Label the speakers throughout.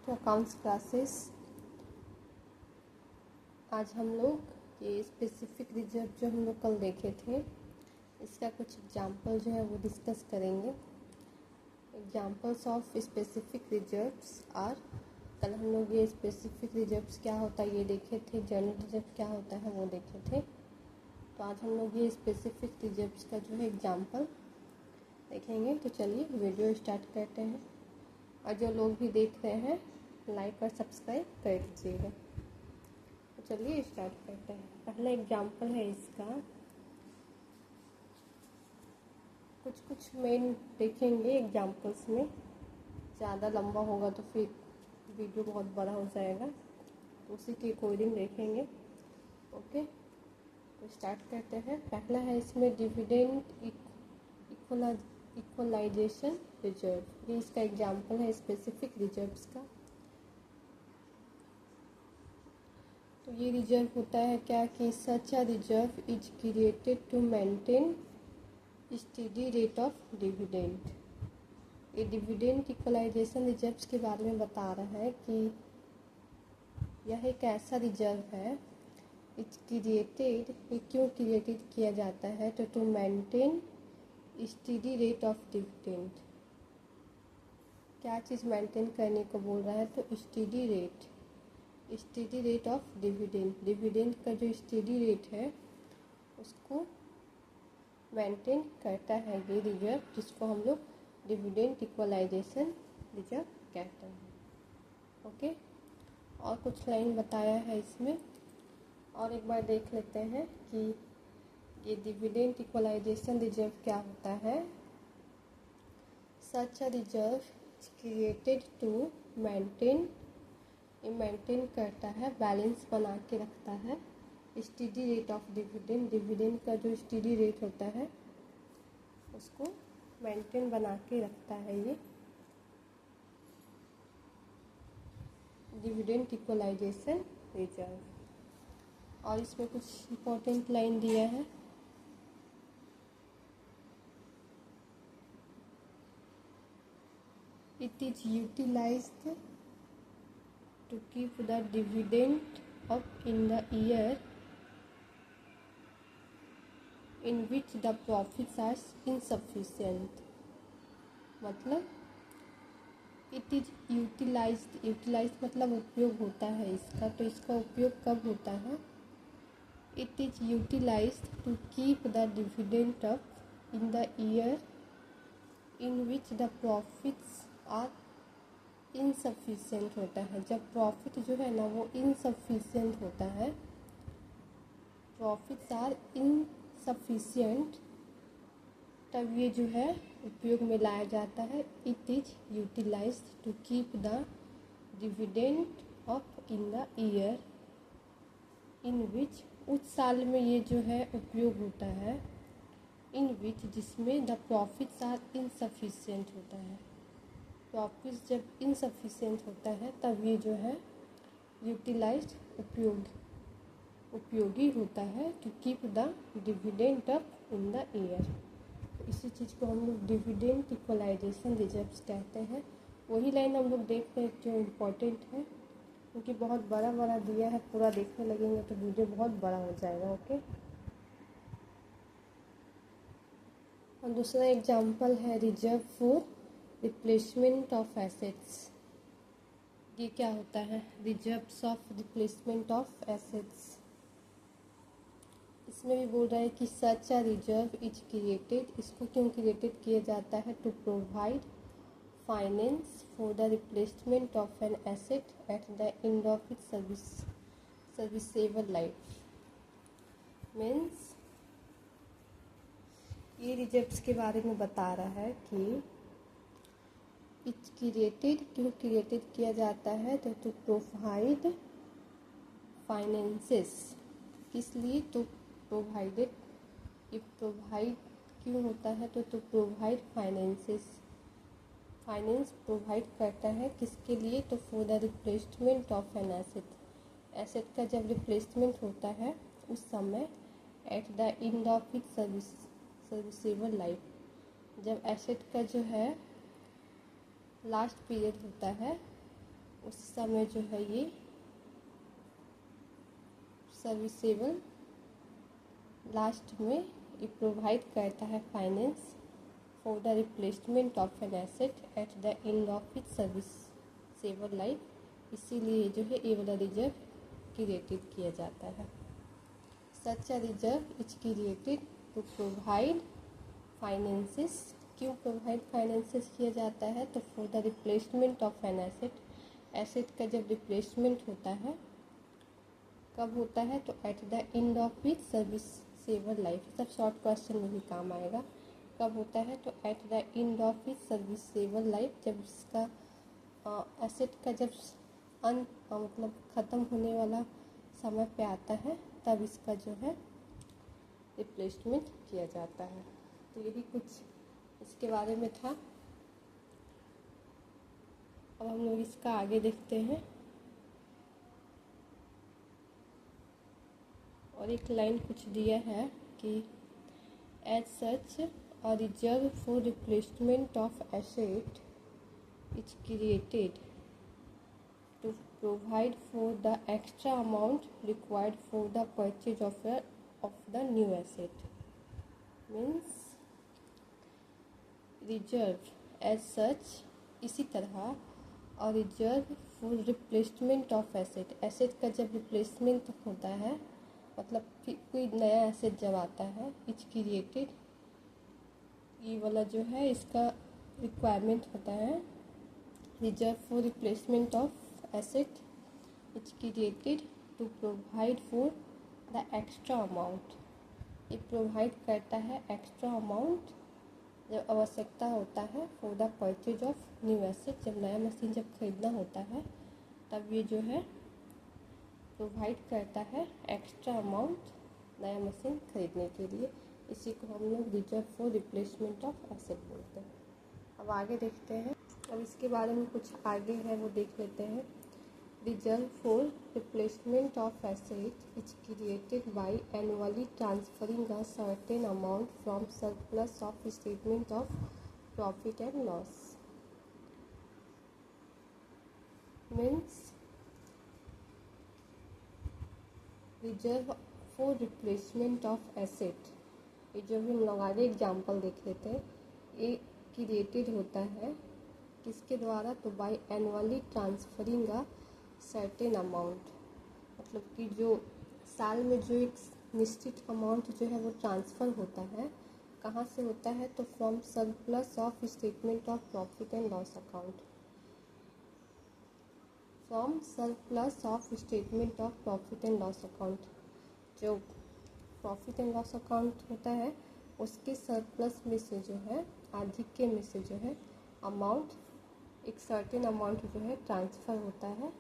Speaker 1: To accounts classes. आज हम लोग ये स्पेसिफिक रिजर्व जो हम लोग कल देखे थे इसका कुछ एग्जाम्पल जो है वो डिस्कस करेंगे। Examples of specific reserves are, कल हम लोग ये स्पेसिफिक रिजर्व्स क्या होता है ये देखे थे, जनरल रिजर्व क्या होता है वो देखे थे। तो आज हम लोग ये स्पेसिफिक रिजर्व्स का जो है एग्जाम्पल देखेंगे। तो चलिए वीडियो स्टार्ट करते हैं, और जो लोग भी देख रहे हैं लाइक और सब्सक्राइब कर दीजिएगा। तो चलिए स्टार्ट करते हैं। पहला एग्जाम्पल है इसका, कुछ मेन देखेंगे एग्जाम्पल्स में, ज़्यादा लंबा होगा तो फिर वीडियो बहुत बड़ा हो जाएगा, तो उसी के अकॉर्डिंग देखेंगे। ओके, तो स्टार्ट करते हैं। पहला है इसमें डिविडेंड इक्वलाइजेशन रिजर्व, ये इसका एग्जाम्पल है स्पेसिफिक रिजर्व्स का। तो ये रिजर्व होता है क्या कि such a reserve is created to maintain steady rate of dividend. ये डिविडेंड इक्वलाइजेशन रिजर्व्स के बारे में बता रहा है कि यह एक ऐसा रिजर्व है, इट्स क्रिएटेड, ये क्यों क्रिएटेड किया जाता है, तो to maintain steady rate of dividend. क्या चीज़ मेंटेन करने को बोल रहा है, तो steady rate of dividend. Dividend का जो स्टेडी रेट है उसको मेंटेन करता है ये रिजर्व, जिसको हम लोग डिविडेंड इक्वलाइजेशन रिजर्व कहते हैं। ओके, और कुछ लाइन बताया है इसमें, और एक बार देख लेते हैं कि ये डिविडेंड इक्वलाइजेशन रिजर्व क्या होता है। Such a reserve created to maintain, ये मेंटेन करता है, बैलेंस बना के रखता है steady rate of dividend. Dividend का जो स्टेडी रेट होता है उसको मेंटेन बना के रखता है ये डिविडेंड इक्वलाइजेशन रिजर्व। और इसमें कुछ इम्पोर्टेंट लाइन दिया है, it is utilized to keep the dividend up in the year in which the profits are insufficient। मतलब it is utilized मतलब उपयोग होता है इसका, तो इसका उपयोग कब होता है, it is utilized to keep the dividend up in the year in which the profits are insufficient होता है। जब प्रॉफिट जो है ना वो इनसफिशिएंट होता है, प्रॉफिट्स आर इनसफिशिएंट, तब ये जो है उपयोग में लाया जाता है। It is utilized to keep the dividend up in the year in which, उस साल में ये जो है उपयोग होता है, इन विच जिसमें द प्रॉफिट्स आर इनसफिशिएंट होता है। प्रॉफिट्स जब इनसफिशिएंट होता है तब ये जो है यूटिलाइज्ड उपयोगी होता है to keep the dividend up in the year. इसी चीज़ को हम लोग डिविडेंड इक्वलाइजेशन रिजर्व्स कहते हैं। वही लाइन हम लोग देख रहे हैं जो इम्पोर्टेंट है, क्योंकि बहुत बड़ा दिया है, पूरा देखने लगेंगे तो वीडियो बहुत बड़ा हो जाएगा। ओके, और दूसरा एग्जाम्पल है reserve for replacement of assets. ये क्या होता है, reserves of replacement of assets. इसमें भी बोल रहा है कि such a reserve is created, इसको क्यों क्रिएटेड किया जाता है, to provide finance for the replacement of an asset at the end of its serviceable life. Means ये रिजर्व्स के बारे में बता रहा है कि इट्स क्रिएटेड, क्यों क्रिएटेड किया जाता है, तो टू प्रोवाइड फाइनेंसेस, किस लिए, तो प्रोवाइडेड, ये प्रोवाइड क्यों होता है, तो to provide finances, finance provide करता है किसके लिए, तो for the replacement of an asset. Asset का जब रिप्लेसमेंट होता है उस समय at the end of its serviceable life, जब एसेट का जो है लास्ट पीरियड होता है उस समय जो है ये सर्विसेबल लास्ट में ये प्रोवाइड करता है finance for the replacement of an asset at the end of its serviceable life. इसीलिए जो है ये वाला रिजर्व क्रिएटेड किया जाता है। Such a reserve is created to provide finances. क्यों प्रोवाइड फाइनेंसेस किया जाता है? तो for the replacement of an asset, asset का जब रिप्लेसमेंट होता है कब होता है? तो at the end of its serviceable life. सब शॉर्ट क्वेश्चन में भी काम आएगा। कब होता है? तो at the end of its serviceable life, जब इसका एसेट का जब मतलब ख़त्म होने वाला समय पे आता है तब इसका जो है रिप्लेसमेंट किया जाता है। तो यही कुछ इसके बारे में था। अब हम लोग इसका आगे देखते हैं। और एक लाइन कुछ दिया है कि as such a reserve for replacement of asset is created to provide for the extra amount required for the purchase of the new asset. Means reserve as such, इसी तरह और reserve for replacement of asset, asset का जब replacement होता है मतलब कोई नया एसेट जब आता है, इज क्रिएटेड, ये वाला जो है इसका रिक्वायरमेंट होता है। Reserve for replacement of asset is created to provide for the extra amount। ये प्रोवाइड करता है एक्स्ट्रा अमाउंट जब आवश्यकता होता है for the purchase of new asset. जब नया मशीन जब खरीदना होता है तब ये जो है प्रोवाइड करता है एक्स्ट्रा अमाउंट नया मशीन खरीदने के लिए। इसी को हम लोग reserve for replacement of asset बोलते हैं। अब आगे देखते हैं। अब इसके बारे में कुछ आगे है वो देख लेते हैं। Reserve for replacement of asset is created by annually transferring a certain amount from surplus of statement of profit and loss. Means reserve for replacement of asset, ये जो भी हम लोग आगे एग्जाम्पल देख लेते हैं, ये क्रिएटेड होता है किसके द्वारा? तो by annually transferring a certain amount, मतलब कि जो साल में जो एक निश्चित अमाउंट जो है वो ट्रांसफ़र होता है, कहाँ से होता है? तो from surplus of statement of profit and loss account. From surplus of statement of profit and loss account, जो प्रॉफिट एंड लॉस अकाउंट होता है उसके सरप्लस में से जो है, आधिक्य में से जो है अमाउंट, एक सर्टेन अमाउंट जो है ट्रांसफ़र होता है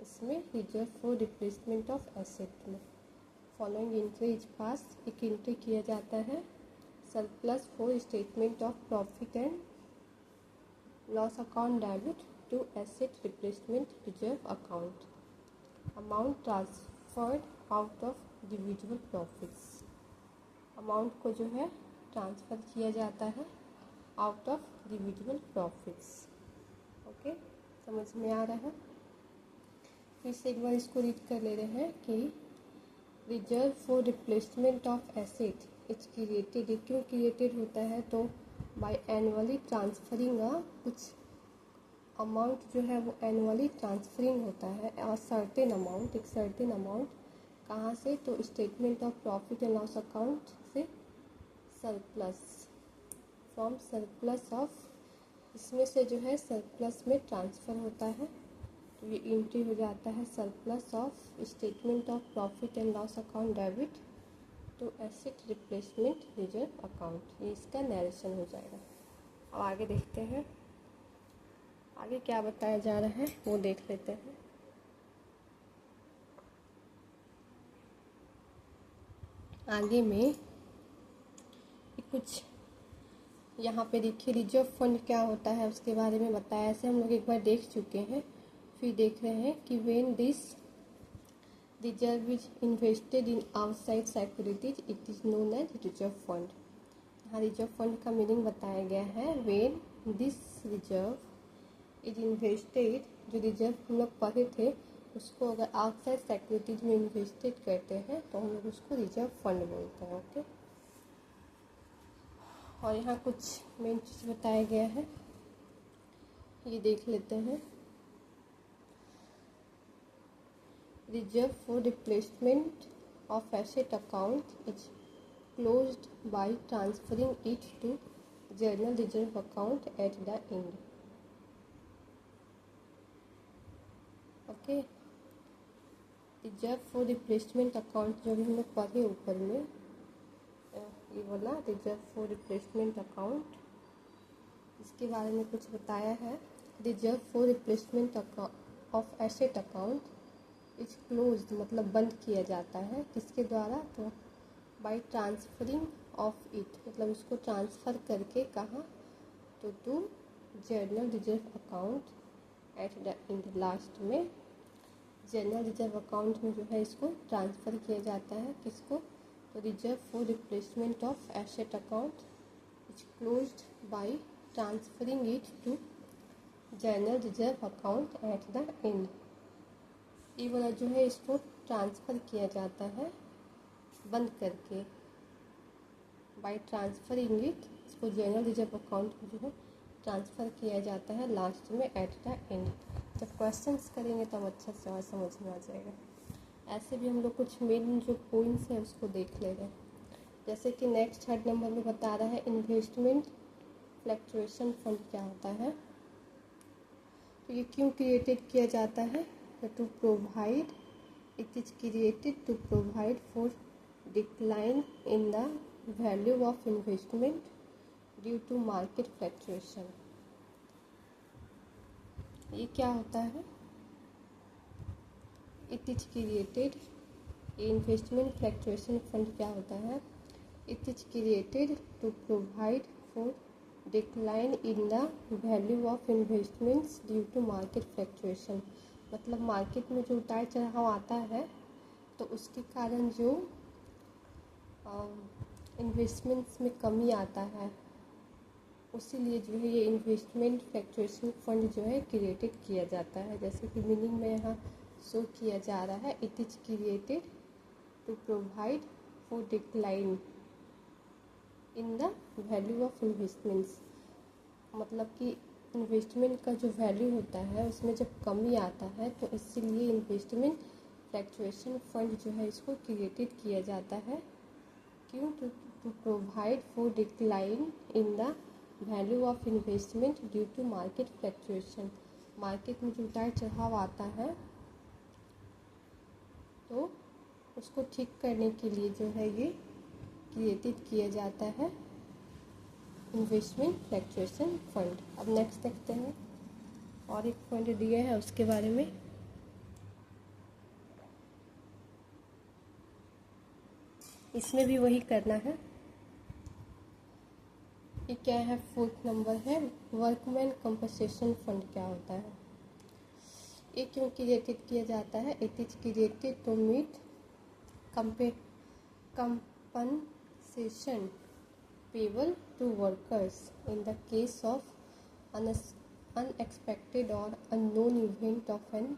Speaker 1: इसमें reserve for replacement of asset में। फॉलोइंग एंट्री इज पास, एक एंट्री किया जाता है surplus for statement of profit and loss account debit to asset replacement reserve account. Amount transferred out of individual profits, amount को जो है transfer किया जाता है out of individual profits. Okay, समझ में आ रहा है? फिर से एक बार इसको रीड कर ले रहे हैं कि reserve for replacement of asset is created, क्यों क्रिएटेड होता है? तो बाय एनुअली ट्रांसफरिंग कुछ अमाउंट जो है वो एनुअली ट्रांसफरिंग होता है और सर्टेन अमाउंट, एक सर्टेन अमाउंट कहाँ से? तो statement of profit and loss account से सरप्लस, फ्रॉम सरप्लस ऑफ, इसमें से जो है सरप्लस में ट्रांसफ़र होता है। तो ये एंट्री हो जाता है surplus of statement of profit and loss account debit to asset replacement reserve account. ये इसका नरेशन हो जाएगा। अब आगे देखते हैं आगे क्या बताया जा रहा है वो देख लेते हैं। आगे में कुछ यहाँ पे देखिए रिजर्व फंड क्या होता है उसके बारे में बताया। ऐसे हम लोग एक बार देख चुके हैं, फिर देख रहे हैं कि when this reserve is invested in outside securities it is known as reserve fund. यहाँ रिजर्व फंड का मीनिंग बताया गया है। When this reserve is invested, जो रिजर्व हम लोग पढ़े थे उसको अगर आउटसाइड सिक्योरिटीज में इन्वेस्टेड करते हैं तो हम लोग उसको रिजर्व फंड बोलते हैं। ओके, और यहाँ कुछ मेन चीज़ बताया गया है, ये देख लेते हैं। Reserve for replacement of asset account is closed by transferring it to general reserve account at the end। Okay, reserve for replacement account जो भी हम लोग पढ़े ऊपर में, ये बोला रिजर्व फॉर रिप्लेसमेंट अकाउंट, इसके बारे में कुछ बताया है। Reserve for replacement of asset account is closed मतलब बंद किया जाता है, किसके द्वारा, तो बाई ट्रांसफरिंग ऑफ इट मतलब उसको ट्रांसफ़र करके कहाँ, तो to general reserve account at the end, last में जनरल रिजर्व अकाउंट में जो है इसको ट्रांसफ़र किया जाता है, किसको, तो reserve for replacement of asset account is closed by transferring it to general reserve account at the end. ये वाला जो है इसको ट्रांसफ़र किया जाता है बंद करके, बाई ट्रांसफरिंग इट, इसको जनरल रिजर्व अकाउंट में जो है ट्रांसफ़र किया जाता है लास्ट में एट द एंड। जब क्वेश्चंस करेंगे तब अच्छा से और समझ में आ जाएगा। ऐसे भी हम लोग कुछ मेन जो पॉइंट्स हैं उसको देख ले रहे हैं, जैसे कि नेक्स्ट 3rd नंबर में बता रहा है इन्वेस्टमेंट फ्लक्चुएशन फंड क्या होता है, तो ये क्यों क्रिएटेड किया जाता है, to provide, it is created to provide for decline in the value of investment due to market fluctuation। ये क्या होता है, it is created, investment fluctuation fund क्या होता है, it is created to provide for decline in the value of investments due to market fluctuation, मतलब market में जो उतार चढ़ाव आता है तो उसके कारण जो इन्वेस्टमेंट्स में कमी आता है, उसीलिए जो है ये इन्वेस्टमेंट फ्लक्चुएशन फंड जो है क्रिएटेड किया जाता है। जैसे कि मीनिंग में यहाँ शो किया जा रहा है, it is created to provide for decline in the value of investments, मतलब कि इन्वेस्टमेंट का जो वैल्यू होता है उसमें जब कमी आता है तो इसीलिए इन्वेस्टमेंट फ्लक्चुएशन फंड जो है इसको क्रिएटेड किया जाता है, क्यों, to provide for decline in the value of investment due to market fluctuation, market में जो उतार चढ़ाव आता है तो उसको ठीक करने के लिए जो है ये क्रिएटेड किया जाता है इन्वेस्टमेंट फ्लक्चुएशन फंड। अब नेक्स्ट देखते हैं, और एक फंड दिया है उसके बारे में, इसमें भी वही करना है। ये क्या है, 4th नंबर है, वर्कमैन कंपनसेशन फंड क्या होता है, ये क्यों क्रिएटेड किया जाता है, it is created to meet compensation payable to workers in the case of unexpected और unknown event of an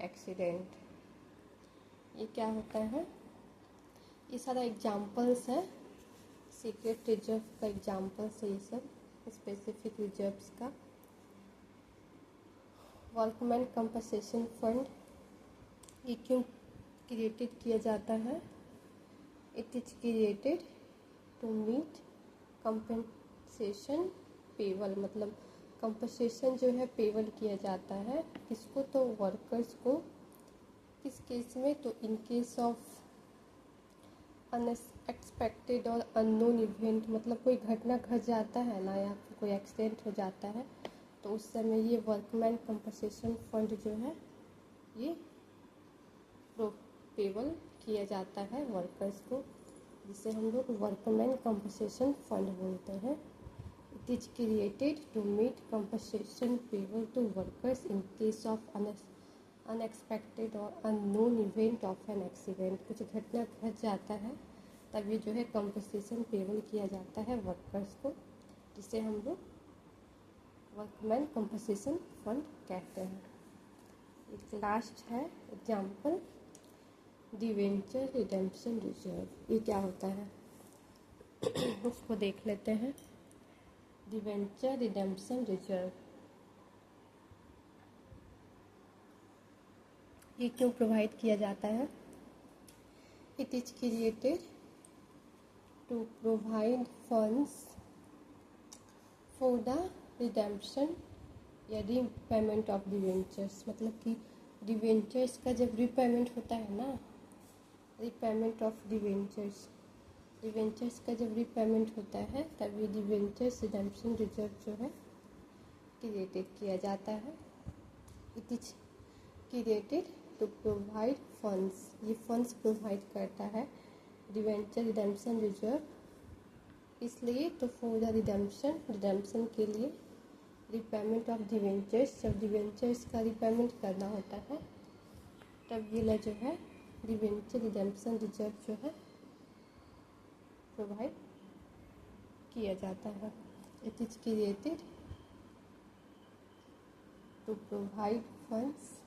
Speaker 1: accident. ये क्या होता है, ये सारा एग्जाम्पल्स है, सीक्रेट रिजर्व का एग्जाम्पल्स है ये सब, स्पेसिफिक रिजर्व्स का। वर्कमैन कंपनसेशन फंड ये क्यों क्रिएटेड किया जाता है, it is created to meet compensation payable, मतलब कंपनसेशन जो है पेबल किया जाता है किसको, तो वर्कर्स को, किस केस में, तो इन केस ऑफ अनएक्सपेक्टेड और अननोन इवेंट, मतलब कोई घटना घट जाता है ना या फिर कोई एक्सीडेंट हो जाता है तो उस समय ये वर्कमैन कंपनसेशन फंड जो है ये पेबल किया जाता है वर्कर्स को, जिसे हम लोग वर्कमैन कंपनसेशन फंड बोलते हैं। It is created to meet compensation payable to workers in case of unexpected और unknown event of an accident, कुछ घटना घट जाता है तब ये जो है कंपनसेशन पेबल किया जाता है वर्कर्स को, जिसे हम लोग वर्कमैन कंपनसेशन फंड कहते हैं। एक लास्ट है एग्जाम्पल, डिवेंचर रिडेम्पशन रिजर्व। ये क्या होता है उसको देख लेते हैं। डिवेंचर रिडेम्पशन रिजर्व ये क्यों प्रोवाइड किया जाता है? It is created to provide funds for the redemption या रीपेमेंट ऑफ डिवेंचर्स। मतलब कि डिवेंचर्स का जब रीपेमेंट होता है ना, रीपेमेंट ऑफ डिवेंचर्स, डिवेंचर्स का जब रीपेमेंट होता है तब ये डिवेंचर्स रिडेम्पशन रिजर्व जो है क्रिएटेड किया जाता है। It is created to provide funds, ये फंड्स प्रोवाइड करता है डिवेंचर रिडेम्पशन रिजर्व, इसलिए तो फॉर द रिडेम्पशन के लिए, रिपेमेंट ऑफ डिवेंचर्स, जब डिवेंचर्स का रिपेमेंट करना होता है तब ये जो है डिवेंचर रिडेम्पशन रिजर्व जो है प्रोवाइड किया जाता है। It is created to provide funds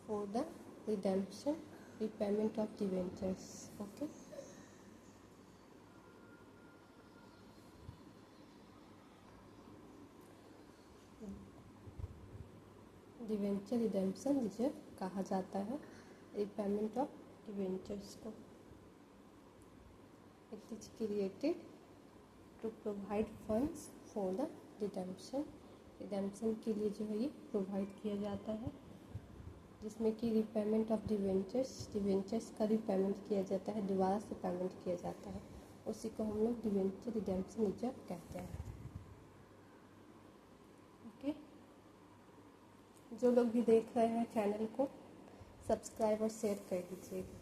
Speaker 1: for the redemption repayment of debentures. Okay, debenture redemption reserve कहा जाता है रिपेमेंट ऑफ डिवेंचर्स को। It is created to provide funds for the redemption, redemption के लिए जो है ये प्रोवाइड किया जाता है, जिसमें कि रिपेमेंट ऑफ डिवेंचर्स, डिवेंचर्स का रिपेमेंट किया जाता है, दोबारा से पेमेंट किया जाता है, उसी को हम लोग डिवेंचर रिडेम्पशन रिजर्व कहते हैं। ओके, जो लोग भी देख रहे हैं चैनल को सब्सक्राइब और शेयर कर दीजिएगा।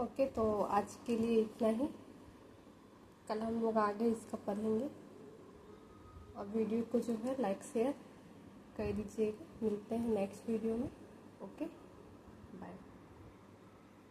Speaker 1: ओके, तो आज के लिए इतना ही। कल हम लोग आगे इसका पढ़ेंगे और वीडियो को जो है लाइक शेयर कर दीजिएगा। मिलते हैं नेक्स्ट वीडियो में। ओके।